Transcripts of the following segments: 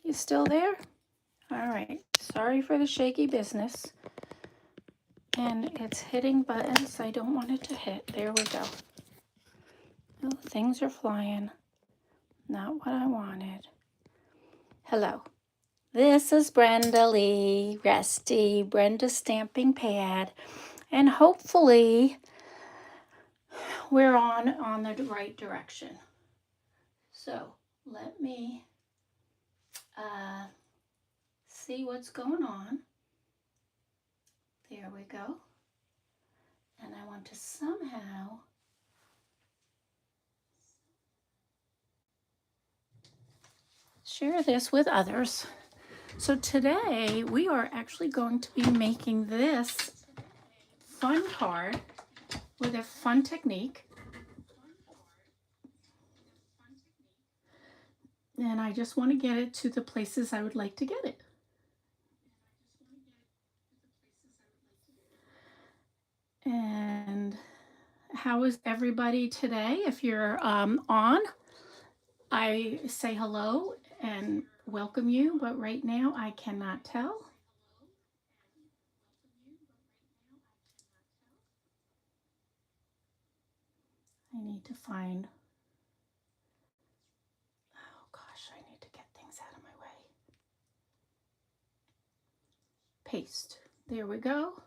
You still there? All right. Sorry for the shaky business. And it's hitting buttons I don't want it to hit. There we go. Oh, things are flying. Not what I wanted. Hello. This is Brenda Lee, Resty, Brenda Stamping Pad. And hopefully we're on the right direction. So let me see what's going on. There we go. And I want to somehow share this with others. So today we are actually going to be making this fun card with a fun technique. And I just want to get it to the places I would like to get it. And how is everybody today? If you're on, I say hello and welcome you, but right now I cannot tell. I need to find, oh gosh, I need to get things out of my way. Paste. There we go.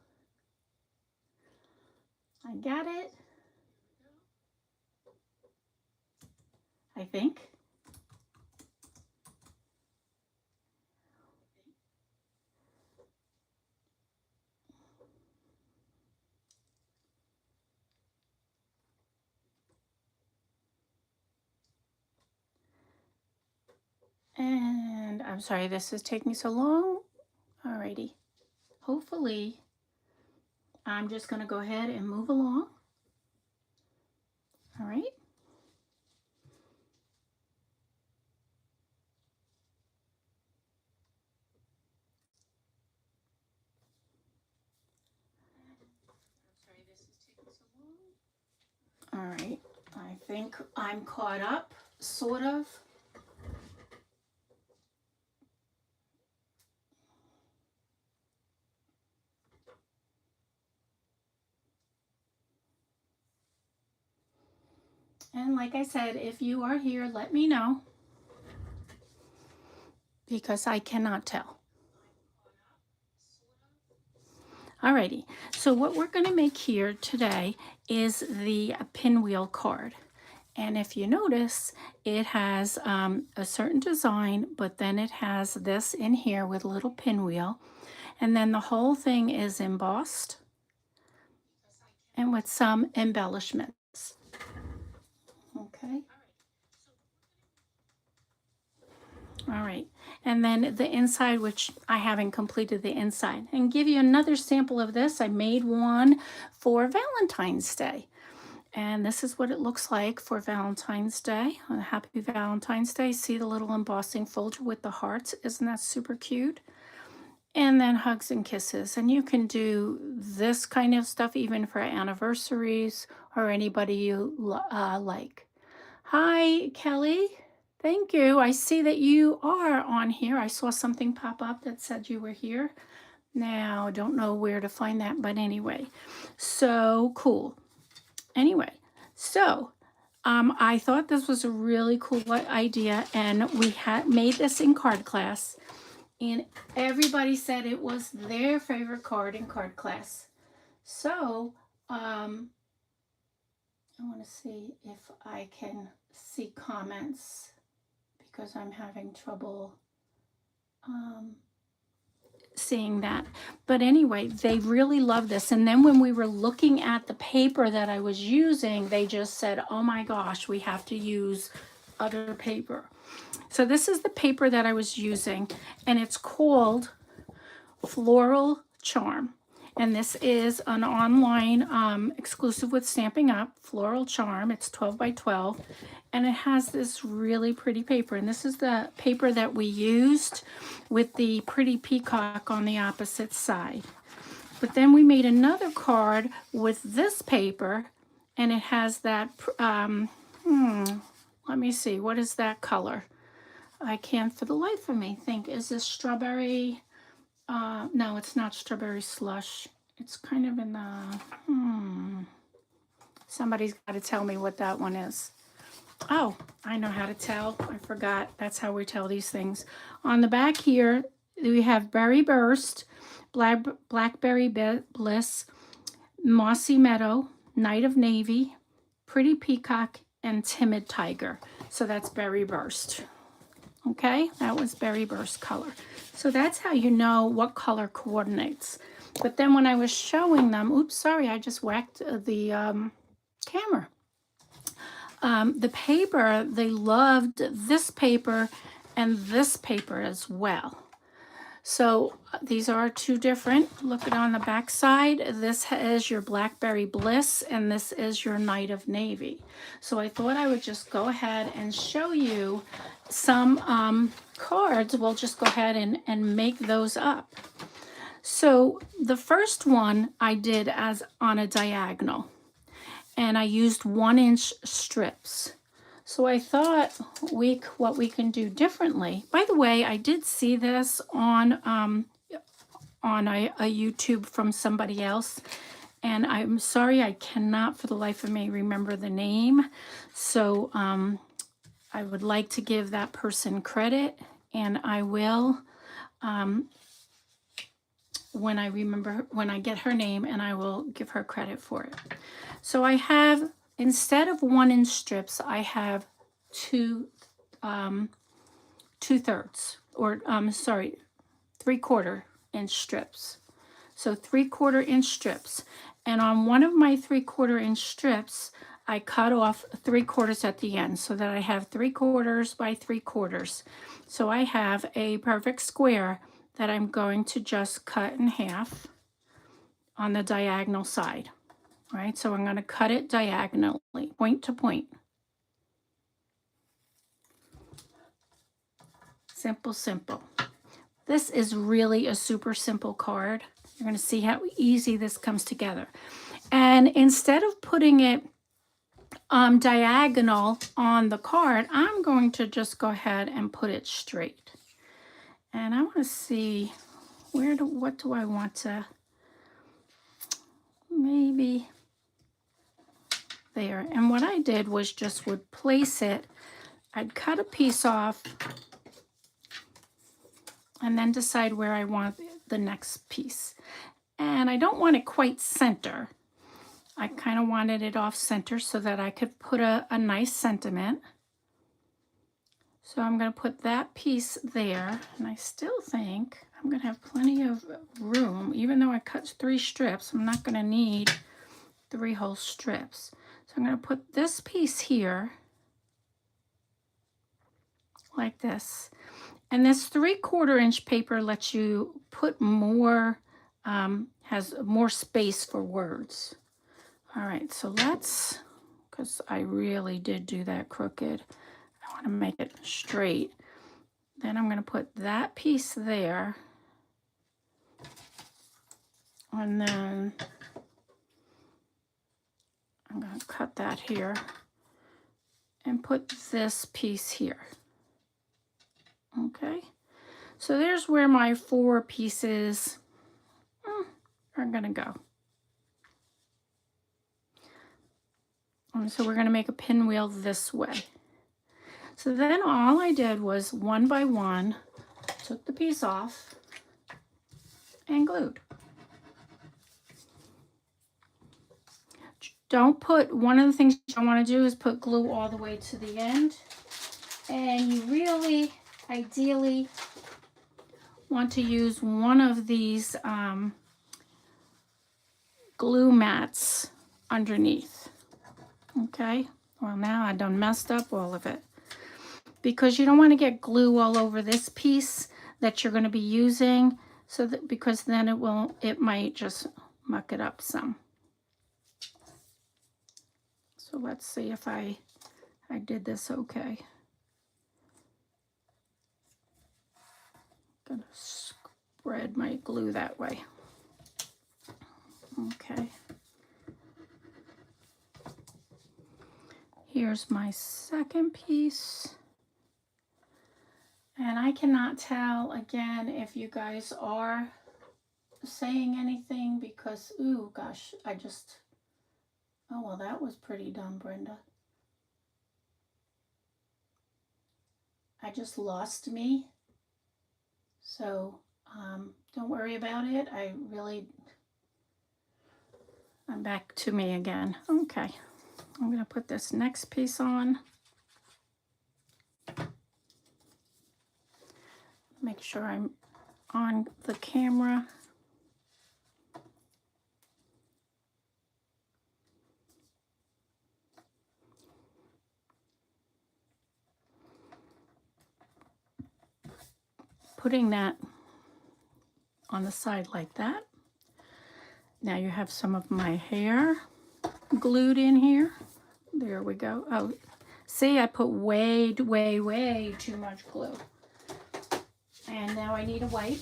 I got it. I think. And I'm sorry this is taking so long. Alrighty. Hopefully, I'm just going to go ahead and move along. All right. All right. I think I'm caught up, sort of. And like I said, if you are here, let me know, because I cannot tell. Alrighty, so what we're going to make here today is the pinwheel card. And if you notice, it has a certain design, but then it has this in here with a little pinwheel. And then the whole thing is embossed and with some embellishments. Okay. All right, and then the inside, which I haven't completed the inside. And give you another sample of this. I made one for Valentine's Day. And this is what it looks like for Valentine's Day. Happy Valentine's Day. See the little embossing folder with the hearts. Isn't that super cute? And then hugs and kisses. And you can do this kind of stuff even for anniversaries or anybody you like. Hi, Kelly. Thank you. I see that you are on here. I saw something pop up that said you were here. Now, I don't know where to find that, but anyway. So cool. Anyway, so I thought this was a really cool idea, and we had made this in card class, and everybody said it was their favorite card in card class. So I want to see if I can see comments, because I'm having trouble seeing that. But anyway, they really love this. And then when we were looking at the paper that I was using, they just said, oh my gosh, we have to use other paper. So this is the paper that I was using, and it's called Floral Charm. And this is an online exclusive with Stampin' Up, Floral Charm. It's 12 by 12. And it has this really pretty paper. And this is the paper that we used with the pretty peacock on the opposite side. But then we made another card with this paper. And it has that, let me see, what is that color? I can't for the life of me think, is this strawberry? No, it's not strawberry slush. It's kind of in the, somebody's got to tell me what that one is. Oh, I know how to tell. I forgot. That's how we tell these things. On the back here, we have Berry Burst, Blackberry Bliss, Mossy Meadow, Night of Navy, Pretty Peacock, and Timid Tiger. So that's Berry Burst. Okay, that was Berry Burst color. So that's how you know what color coordinates. But then when I was showing them, oops, sorry, I just whacked the camera. The paper, they loved this paper and this paper as well. So these are two different. Look at on the back side. This is your Blackberry Bliss and this is your Night of Navy. So I thought I would just go ahead and show you some cards. We'll just go ahead and make those up. So the first one I did as on a diagonal, and I used 1-inch strips. So I thought what we can do differently. By the way, I did see this on a YouTube from somebody else, and I'm sorry I cannot for the life of me remember the name. So I would like to give that person credit, and I will when I get her name, and I will give her credit for it. So I have, instead of 1-inch strips, I have 2/3, or sorry, 3/4 inch strips. So 3/4 inch strips. And on one of my 3/4 inch strips, I cut off 3/4 at the end so that I have 3/4 by 3/4. So I have a perfect square that I'm going to just cut in half on the diagonal side. All right, so I'm going to cut it diagonally, point to point. Simple, simple. This is really a super simple card. You're going to see how easy this comes together. And instead of putting it diagonal on the card, I'm going to just go ahead and put it straight. And I want to see what do I want to, maybe there. And what I did was just would place it, I'd cut a piece off and then decide where I want the next piece. And I don't want it quite center. I kind of wanted it off center so that I could put a nice sentiment. So I'm going to put that piece there, and I still think I'm going to have plenty of room. Even though I cut 3 strips, I'm not going to need 3 whole strips. So I'm going to put this piece here, like this. And this 3/4 inch paper lets you put more, has more space for words. All right, so let's, because I really did do that crooked. I want to make it straight. Then I'm going to put that piece there. And then I'm going to cut that here and put this piece here. Okay, so there's where my 4 pieces are going to go. And so we're going to make a pinwheel this way. So then all I did was one by one, took the piece off and glued. Don't put, one of the things you don't want to do is put glue all the way to the end. And you really, ideally, want to use one of these glue mats underneath. Okay, well now I done messed up all of it. Because you don't want to get glue all over this piece that you're going to be using, so that, because then it might just muck it up some. So let's see if I did this okay. Gonna spread my glue that way. Okay. Here's my second piece. And I cannot tell again if you guys are saying anything because, ooh, gosh, oh, well, that was pretty done, Brenda. I just lost me. So don't worry about it. I'm back to me again. Okay, I'm going to put this next piece on. Make sure I'm on the camera. Putting that on the side like that. Now you have some of my hair glued in here. There we go. Oh, see, I put way too much glue. And now I need a wipe.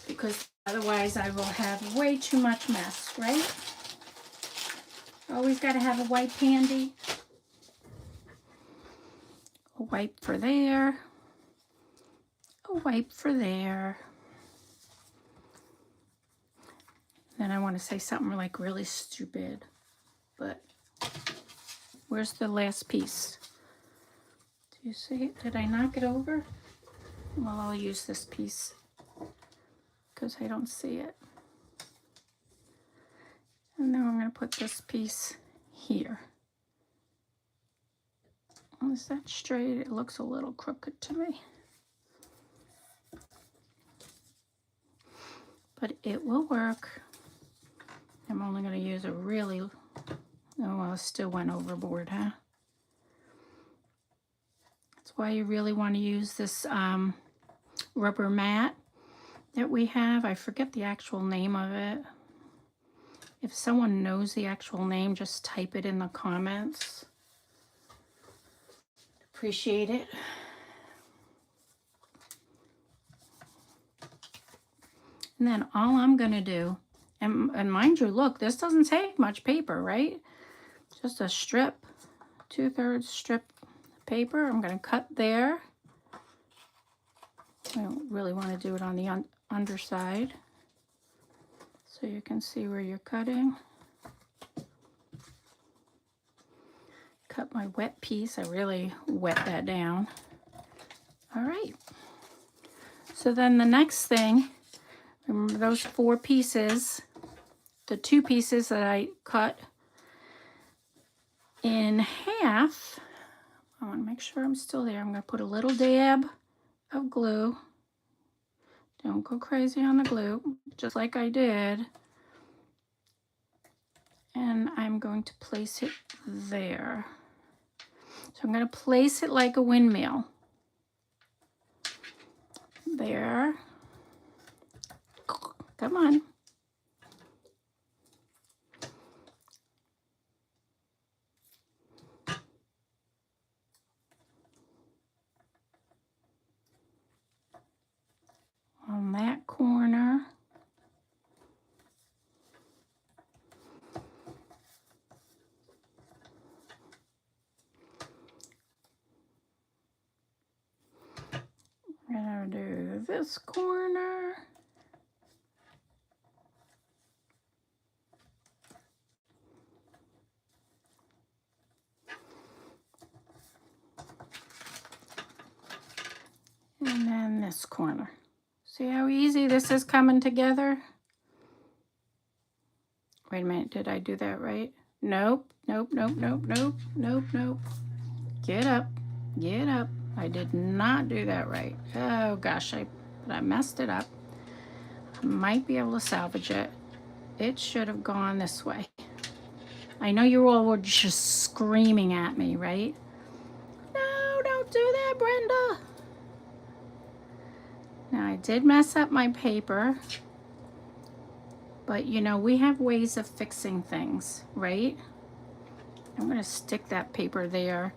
Because otherwise I will have way too much mess, right? Always got to have a wipe handy. A wipe for there. A wipe for there. Then I want to say something like really stupid, but where's the last piece? Do you see it? Did I knock it over? Well, I'll use this piece because I don't see it. And then I'm going to put this piece here. Is that straight? It looks a little crooked to me. But it will work. I'm only going to use a really, oh, well, it still went overboard, huh? That's why you really want to use this rubber mat that we have. I forget the actual name of it. If someone knows the actual name, just type it in the comments. Appreciate it. And then all I'm going to do, and mind you, look, this doesn't take much paper, right? Just a strip, 2/3 strip paper. I'm going to cut there. I don't really want to do it on the underside, so you can see where you're cutting. Cut my wet piece. I really wet that down. All right. So then the next thing, remember those 4 pieces, the 2 pieces that I cut in half. I want to make sure I'm still there. I'm going to put a little dab of glue. Don't go crazy on the glue, just like I did. And I'm going to place it there. So I'm going to place it like a windmill. There. Come on. On that corner. We're gonna do this corner. And then this corner. See how easy this is coming together? Wait a minute, did I do that right? Nope, nope, nope, nope, nope, nope, nope. Get up, get up. I did not do that right. Oh gosh, I messed it up. I might be able to salvage it. It should have gone this way. I know you all were just screaming at me, right? No, don't do that, Brenda. Now I did mess up my paper, but you know, we have ways of fixing things, right? I'm gonna stick that paper there.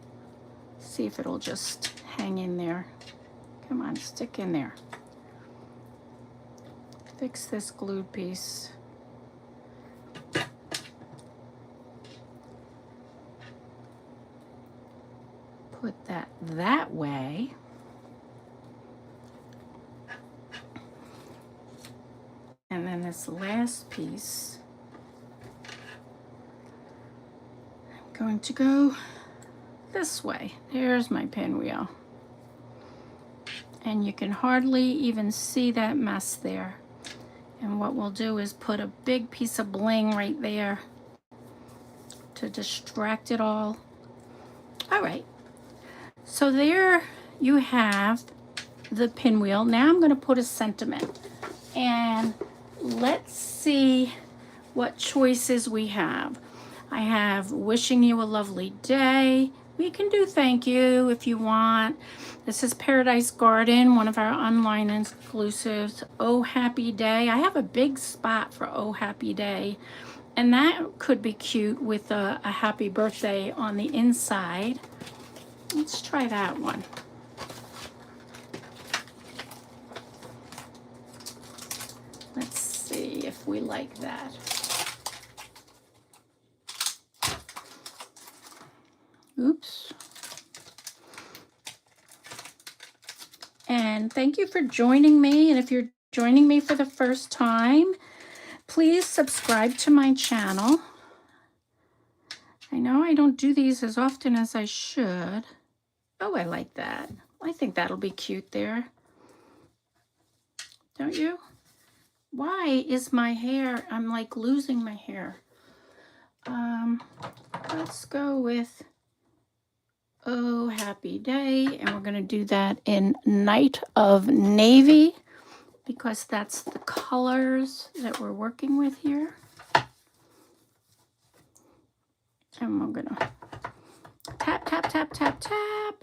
See if it'll just hang in there. Come on, stick in there. Fix this glued piece. put that way. And then this last piece, I'm going to go this way. There's my pinwheel. And you can hardly even see that mess there. And what we'll do is put a big piece of bling right there to distract it all. All right, so there you have the pinwheel. Now I'm going to put a sentiment, and let's see what choices we have. I have wishing you a lovely day. We can do thank you if you want. This is Paradise Garden, one of our online exclusives. Oh, happy day. I have a big spot for oh, happy day. And that could be cute with a happy birthday on the inside. Let's try that one. Let's see if we like that. Oops. And thank you for joining me. And if you're joining me for the first time, please subscribe to my channel. I know I don't do these as often as I should. Oh, I like that. I think that'll be cute there. Don't you? Why is my hair, I'm like losing my hair. Let's go with oh, happy day. And we're going to do that in Night of Navy because that's the colors that we're working with here. And we're going to tap, tap, tap, tap, tap.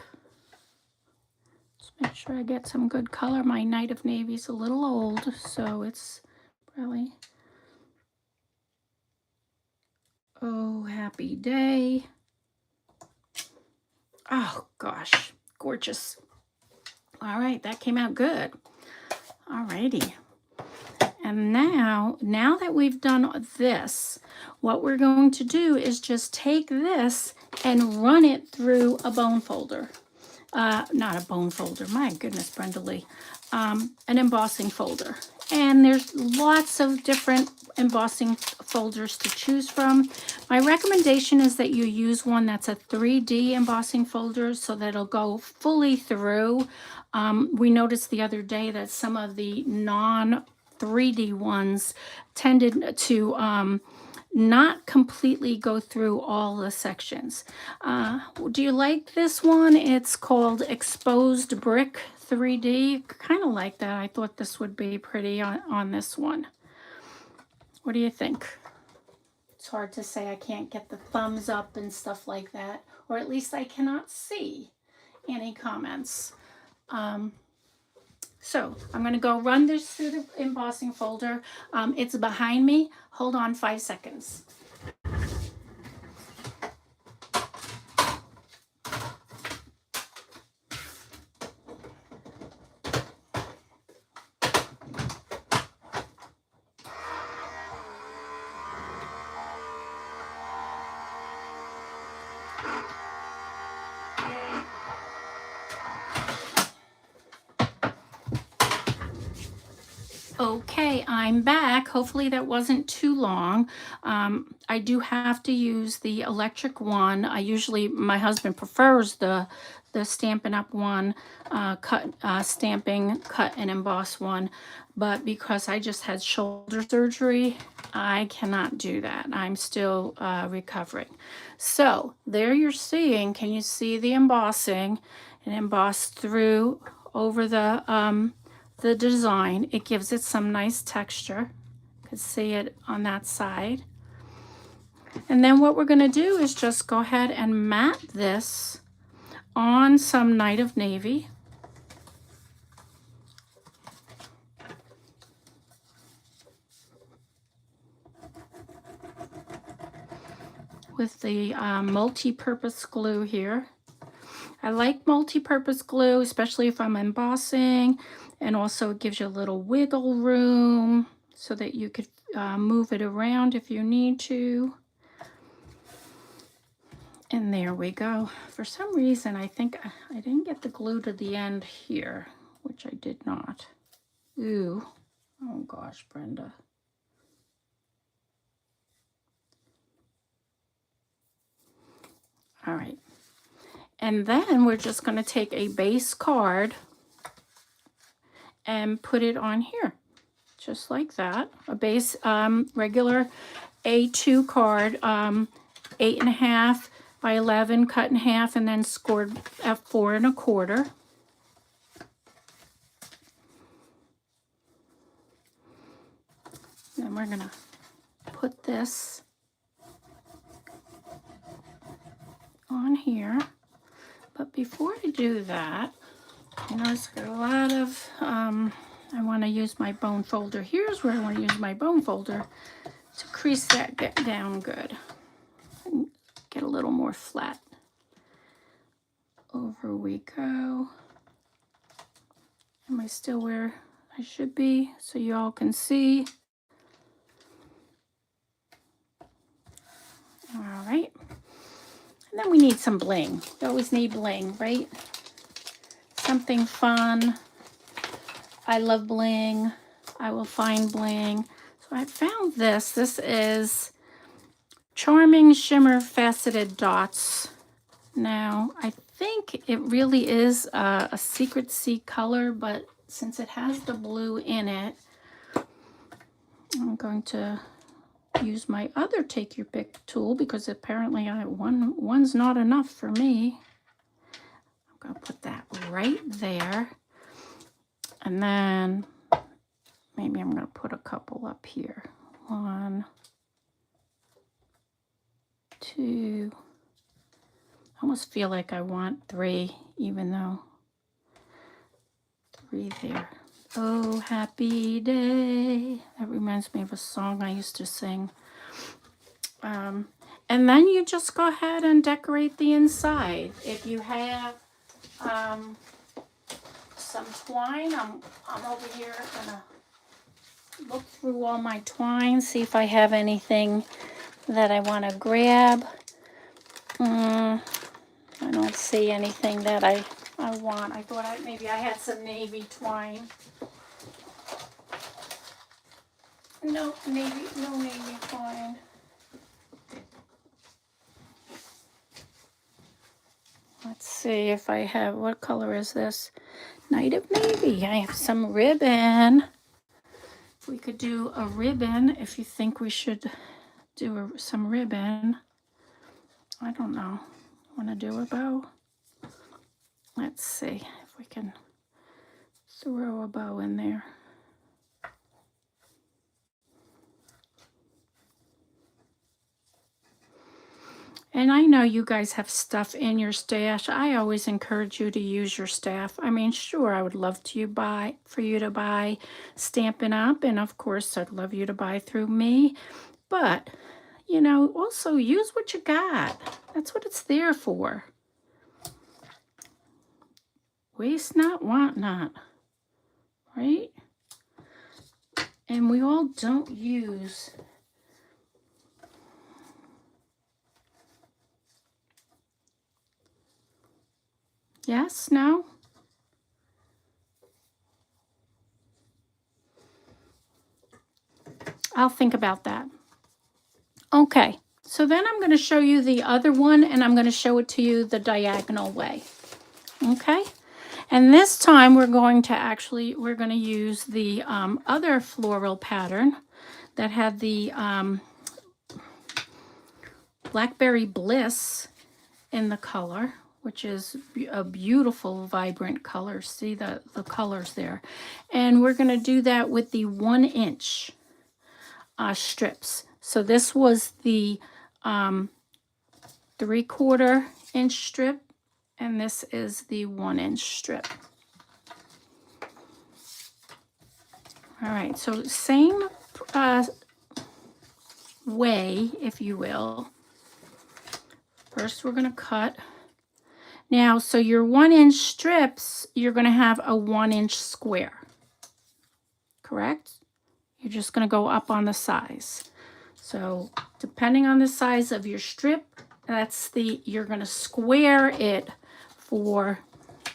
Let's make sure I get some good color. My Night of Navy's a little old, so it's probably oh, happy day. Oh, gosh, gorgeous. All right, that came out good. All righty. And now that we've done this, what we're going to do is just take this and run it through a bone folder. Not a bone folder, my goodness, Brenda Lee. An embossing folder. And there's lots of different embossing folders to choose from. My recommendation is that you use one that's a 3D embossing folder so that it'll go fully through. We noticed the other day that some of the non-3D ones tended to not completely go through all the sections. Do you like this one? It's called Exposed Brick 3D. Kind of like that. I thought this would be pretty on this one. What do you think? It's hard to say. I can't get the thumbs up and stuff like that, or at least I cannot see any comments. So I'm going to go run this through the embossing folder. It's behind me. Hold on 5 seconds. Okay, I'm back. Hopefully that wasn't too long. I do have to use the electric one. My husband prefers the Stampin' Up one, stamping, cut, and emboss one. But because I just had shoulder surgery, I cannot do that. I'm still recovering. So there you're seeing, can you see the embossing? And embossed through over the design. It gives it some nice texture. You can see it on that side. And then what we're going to do is just go ahead and mat this on some Night of Navy. With the multi-purpose glue here. I like multi-purpose glue, especially if I'm embossing, and also it gives you a little wiggle room so that you could move it around if you need to. And there we go. For some reason, I think I didn't get the glue to the end here, which I did not. Ooh. Oh gosh, Brenda. All right. And then we're just going to take a base card and put it on here. Just like that. A base regular A2 card, 8.5 by 11, cut in half, and then scored at 4 1/4. Then we're gonna put this on here. But before I do that, you know, it's got a lot of, I want to use my bone folder. Here's where I want to use my bone folder to crease that down good. And get a little more flat. Over we go. Am I still where I should be so you all can see? All right. And then we need some bling. We always need bling, right? Something fun. I love bling. I will find bling. So I found this. This is Charming Shimmer Faceted Dots. Now, I think it really is a Secret Sea color, but since it has the blue in it, I'm going to use my other Take Your Pick tool because apparently one's not enough for me. I'm going to put that right there. And then maybe I'm going to put a couple up here. 1, 2. I almost feel like I want 3, even though 3 there. Oh, happy day. That reminds me of a song I used to sing. And then you just go ahead and decorate the inside. If you have some twine, I'm over here gonna look through all my twine, see if I have anything that I want to grab. I don't see anything that I want. I thought maybe I had some navy twine. No navy twine. Let's see if I have, what color is this? Night of Navy. I have some ribbon. We could do a ribbon if you think we should do some ribbon. I don't know. Want to do a bow? Let's see if we can throw a bow in there. And I know you guys have stuff in your stash. I always encourage you to use your staff. I mean, sure, I would love for you to buy Stampin' Up, and of course, I'd love you to buy through me. But, you know, also use what you got. That's what it's there for. Waste not, want not, right? And we all don't use yes, no? I'll think about that. Okay, so then I'm going to show you the other one, and I'm going to show it to you the diagonal way. Okay, and this time we're going to use the other floral pattern that had the Blackberry Bliss in the color, which is a beautiful, vibrant color. See the colors there. And we're going to do that with the 1-inch strips. So this was the 3/4 inch strip, and this is the 1-inch strip. All right, so same way, if you will. First, we're going to cut. Now, so your 1-inch strips, you're going to have a 1-inch square, correct? You're just going to go up on the size. So depending on the size of your strip you're going to square it for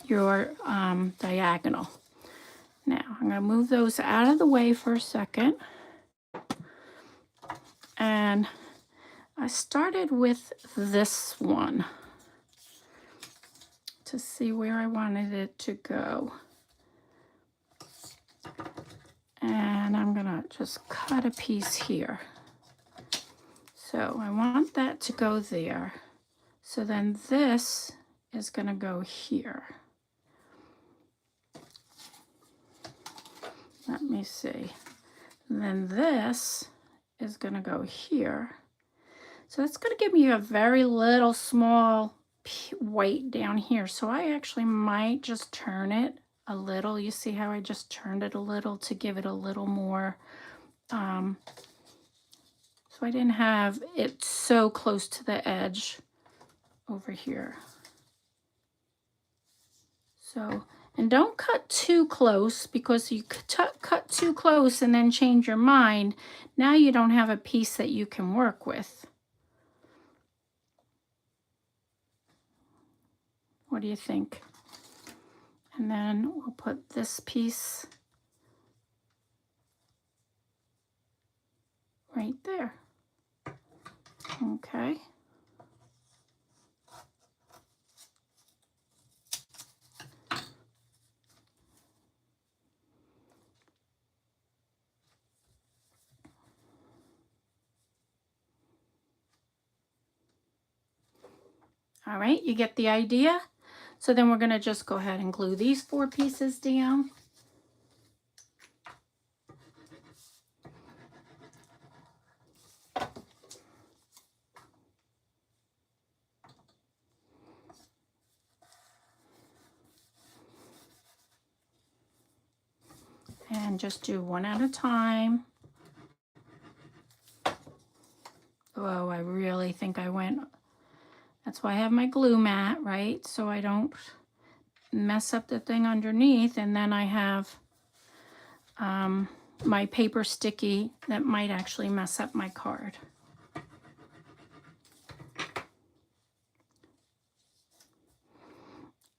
your diagonal. Now, I'm going to move those out of the way for a second. And I started with this one to see where I wanted it to go. And I'm going to just cut a piece here. So I want that to go there. So then this is going to go here. Let me see. And then this is going to go here. So that's going to give me a very little small weight down here. So I actually might just turn it a little. You see how I just turned it a little to give it a little more. So I didn't have it so close to the edge over here. So, and don't cut too close, because you cut too close and then change your mind. Now you don't have a piece that you can work with. What do you think? And then we'll put this piece right there. Okay. All right, you get the idea? So then we're going to just go ahead and glue these 4 pieces down. And just do one at a time. Oh, I really think I went. That's why I have my glue mat, right? So I don't mess up the thing underneath. And then I have my paper sticky that might actually mess up my card.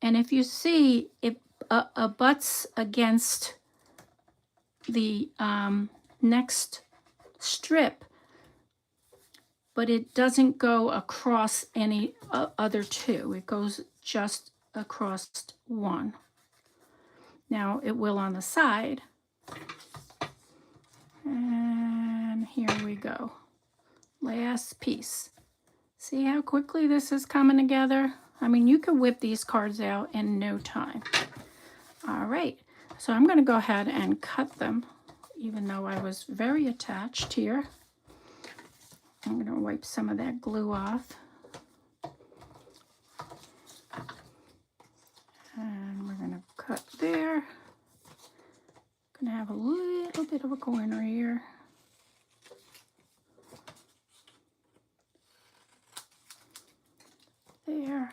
And if you see, it abuts against the next strip, but it doesn't go across any other 2. It goes just across one. Now it will on the side. And here we go. Last piece. See how quickly this is coming together? I mean, you could whip these cards out in no time. All right, so I'm going to go ahead and cut them, even though I was very attached here. I'm going to wipe some of that glue off. And we're going to cut there. Going to have a little bit of a corner here. There.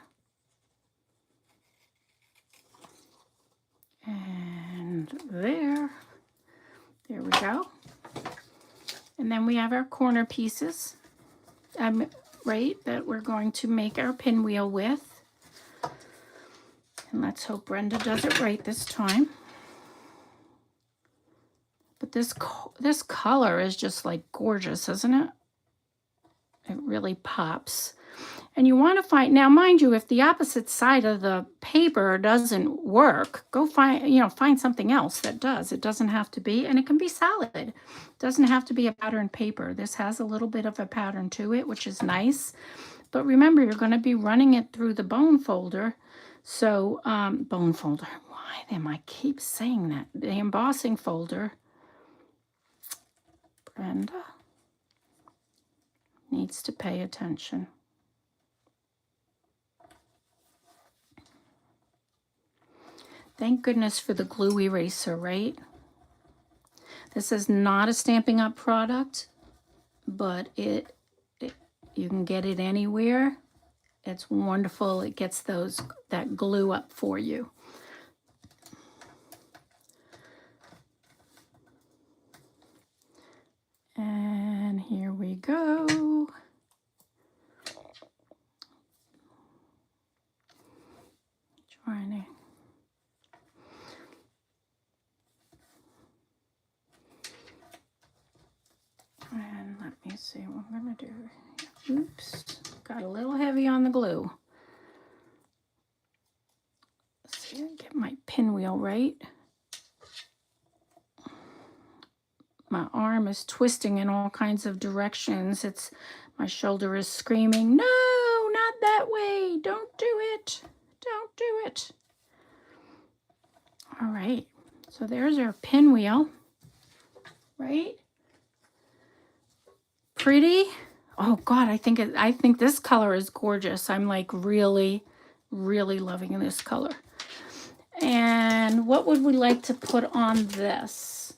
And there. There we go. And then we have our corner pieces, right, that we're going to make our pinwheel with. And let's hope Brenda does it right this time. But this color is just like gorgeous, isn't it? It really pops. And you want to find, now mind you, if the opposite side of the paper doesn't work, go find something else that does. It doesn't have to be, and it can be solid. It doesn't have to be a patterned paper. This has a little bit of a pattern to it, which is nice. But remember, you're going to be running it through the bone folder. So, bone folder, why am I keep saying that? The embossing folder. Brenda needs to pay attention. Thank goodness for the glue eraser, right? This is not a Stampin' Up product, but you can get it anywhere. It's wonderful. It gets that glue up for you. And here we go. see what I'm going to do. Oops, got a little heavy on the glue. Let's see, get my pinwheel right. My arm is twisting in all kinds of directions. My shoulder is screaming, no, not that way. Don't do it. Don't do it. All right, so there's our pinwheel, right? Pretty. Oh God, I think this color is gorgeous. I'm like really, really loving this color. And what would we like to put on this?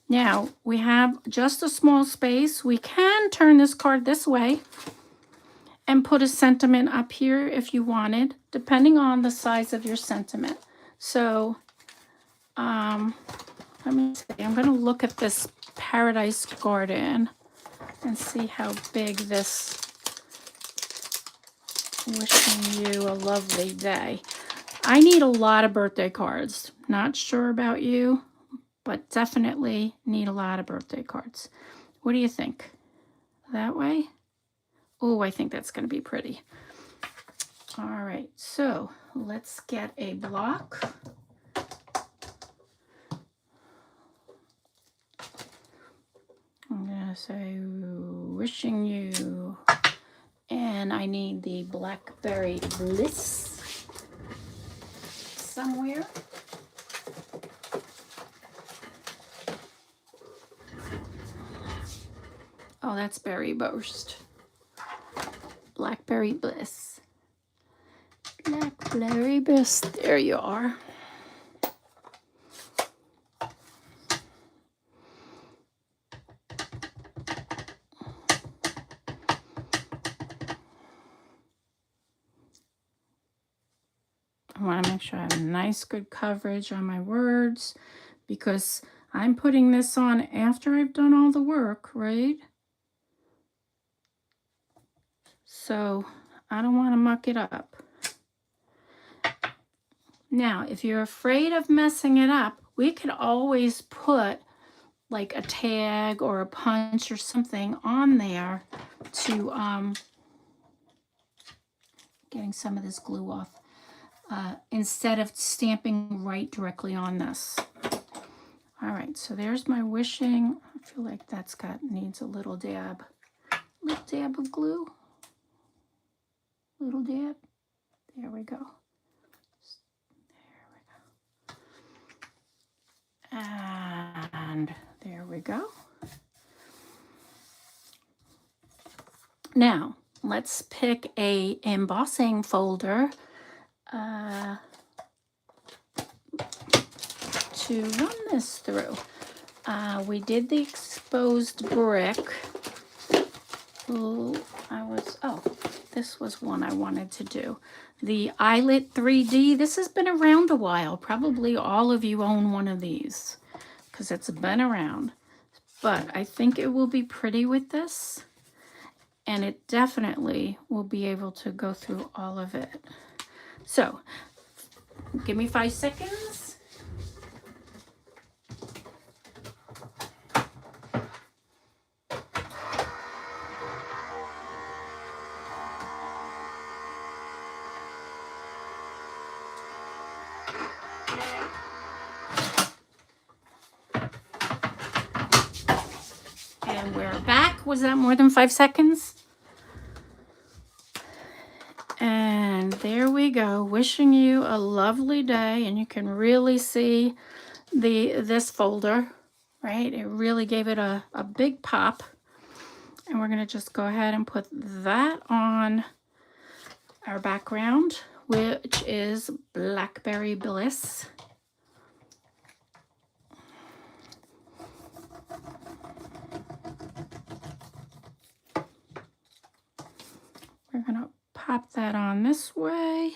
Now we have just a small space. We can turn this card this way and put a sentiment up here if you wanted, depending on the size of your sentiment. So let me see. I'm going to look at this Paradise Garden and see how big this wishing you a lovely day. I need a lot of birthday cards. Not sure about you, but definitely need a lot of birthday cards. What do you think? That way? Oh, I think that's going to be pretty. All right, so let's get a block. I'm going to say wishing you, and I need the Blackberry Bliss somewhere. Oh, that's Berry Burst. Blackberry Bliss. Blackberry Bliss. There you are. I want to make sure I have nice, good coverage on my words because I'm putting this on after I've done all the work, right? So I don't want to muck it up. Now, if you're afraid of messing it up, we could always put like a tag or a punch or something on there to, getting some of this glue off, instead of stamping right directly on this. All right, so there's my wishing. I feel like that's needs a little dab of glue. Little dab. There we go. And there we go. Now, let's pick a embossing folder to run this through. We did the exposed brick. This was one I wanted to do. The Eyelet 3D. This has been around a while. Probably all of you own one of these because it's been around. But I think it will be pretty with this. And it definitely will be able to go through all of it. So, give me 5 seconds. And we're back. Was that more than 5 seconds? And there we go. Wishing you a lovely day. And you can really see this folder, right? It really gave it a big pop. And we're going to just go ahead and put that on our background, which is Blackberry Bliss. We're going to pop that on this way.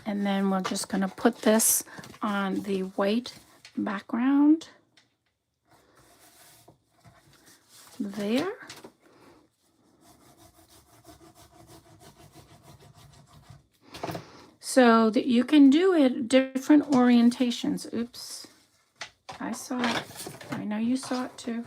And then we're just going to put this on the white background. There. so that you can do it different orientations. Oops, I saw it. I know you saw it too.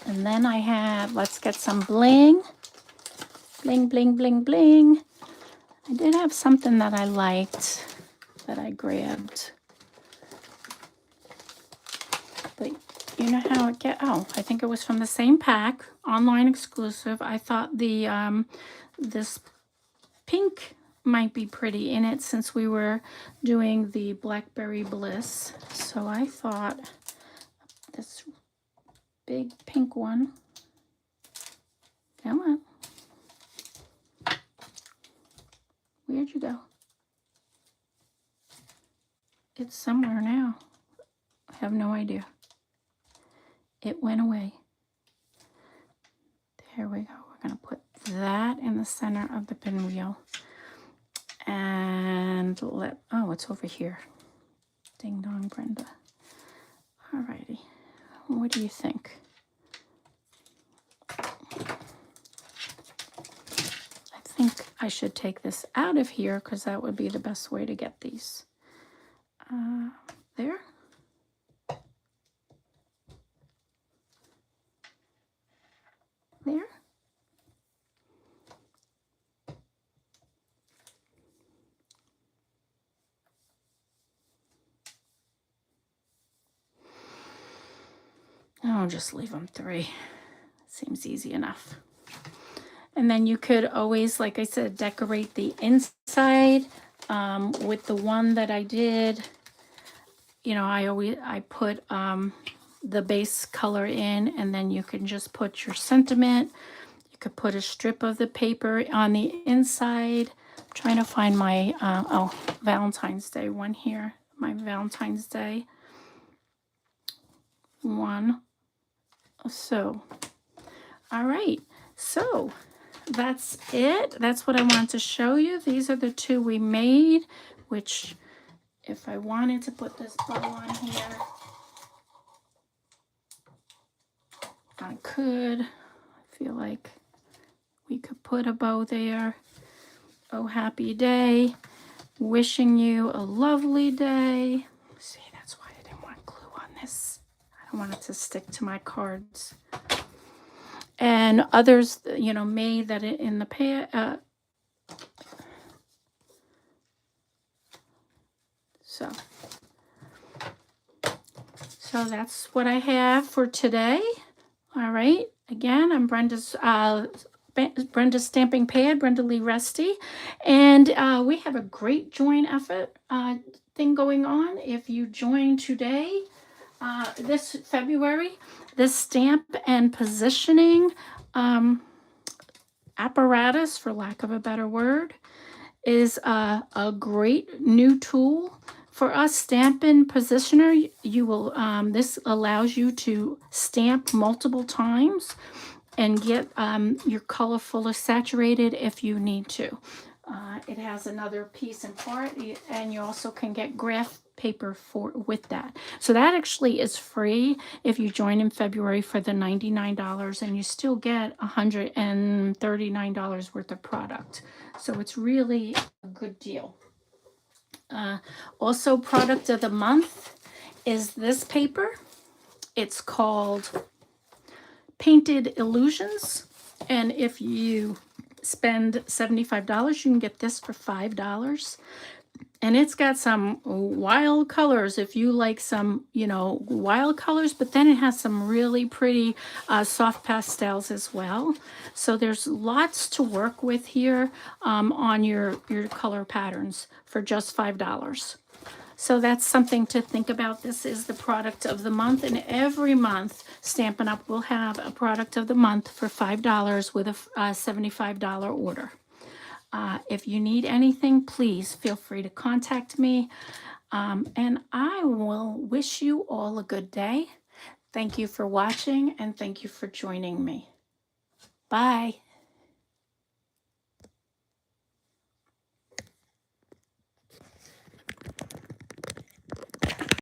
And then I have, let's get some bling. Bling, bling, bling, bling. I did have something that I liked that I grabbed. But you know how it get, oh, I think it was from the same pack, online exclusive. I thought the, this pink might be pretty in it since we were doing the Blackberry Bliss. So I thought this big pink one. Come on. Where'd you go? It's somewhere now. I have no idea. It went away. There we go. We're going to put that in the center of the pinwheel. And let, oh, it's over here. Ding dong, Brenda. Alrighty. What do you think? I think I should take this out of here because that would be the best way to get these. There. There. I'll just leave them 3. Seems easy enough. And then you could always, like I said, decorate the inside with the one that I did. You know, I put the base color in, and then you can just put your sentiment. You could put a strip of the paper on the inside. I'm trying to find my, oh, Valentine's Day one here. My Valentine's Day one. So, all right. So, that's it. That's what I wanted to show you. These are the 2 we made, which if I wanted to put this bow on here, I could. I feel like we could put a bow there. Oh, happy day. Wishing you a lovely day. See, that's why I didn't want glue on this. I don't want it to stick to my cards. And others, you know, made that in the past. So that's what I have for today. All right. Again, I'm Brenda's Stamping Pad, Brenda Lee Resty. And we have a great join effort thing going on. If you join today, this February, this stamp and positioning apparatus, for lack of a better word, is a great new tool for us. Stampin' Positioner, you will this allows you to stamp multiple times and get your color fully saturated if you need to. It has another piece and part, and you also can get graph paper with that. So that actually is free if you join in February for the $99, and you still get $139 worth of product. So it's really a good deal. Also, product of the month is this paper. It's called Painted Illusions, and if you spend $75, you can get this for $5. And it's got some wild colors if you like some, you know, wild colors, but then it has some really pretty soft pastels as well. So there's lots to work with here on your color patterns for just $5. So that's something to think about. This is the product of the month, and every month Stampin' Up! Will have a product of the month for $5 with a $75 order. If you need anything, please feel free to contact me, and I will wish you all a good day. Thank you for watching, and thank you for joining me. Bye.